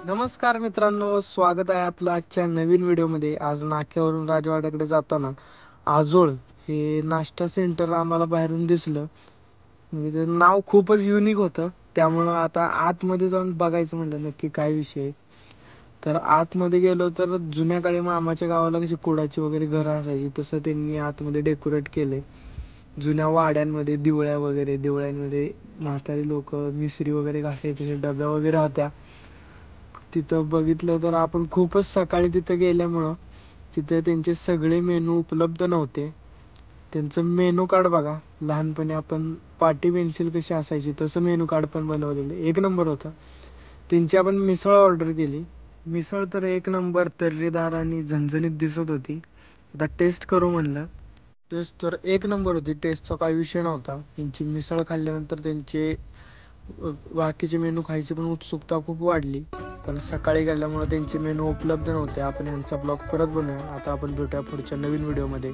नमस्कार मित्रांनो, स्वागत आहे आपलं आजच्या नवीन व्हिडिओमध्ये. आज नाक्यावरून राजवाड्याकडे जाताना आजोळ हे नाश्ता सेंटर आम्हाला बाहेरून दिसलं. म्हणजे ते नाव खूपच युनिक होतं, त्यामुळं आता आतमध्ये जाऊन बघायचं म्हणलं नक्की काय विषय आहे. तर आतमध्ये गेलो तर जुन्या काळी मामाच्या गावाला कशी कुडाची वगैरे घरं असायची, तसं त्यांनी आतमध्ये डेकोरेट केले. जुन्या वाड्यांमध्ये दिवळ्यांमध्ये म्हातारी लोक मिसरी वगैरे घासायचे डब्या वगैरे होत्या. तिथं बघितलं तर आपण खूपच सकाळी तिथं गेल्यामुळं तिथे त्यांचे सगळे मेनू उपलब्ध नव्हते. त्यांचं मेनू कार्ड बघा, लहानपणी आपण पाटी पेन्सिल कशी असायची तसं मेनू कार्ड पण बनवलेलं, एक नंबर होतं. त्यांची आपण मिसळ ऑर्डर केली. मिसळ तर एक नंबर तर्रीदार आणि झणझणीत दिसत होती. आता टेस्ट करू म्हणलं. टेस्ट तर एक नंबर होती, टेस्टचा काही विषय नव्हता. त्यांची मिसळ खाल्ल्यानंतर त्यांचे बाकीचे मेनू खायची पण उत्सुकता खूप वाढली. पण सकाळी गेल्यामुळे त्यांचे मेनू उपलब्ध नव्हते. आपण यांचा ब्लॉग परत बनवूया. आता आपण भेटूया पुढच्या नवीन व्हिडिओमध्ये.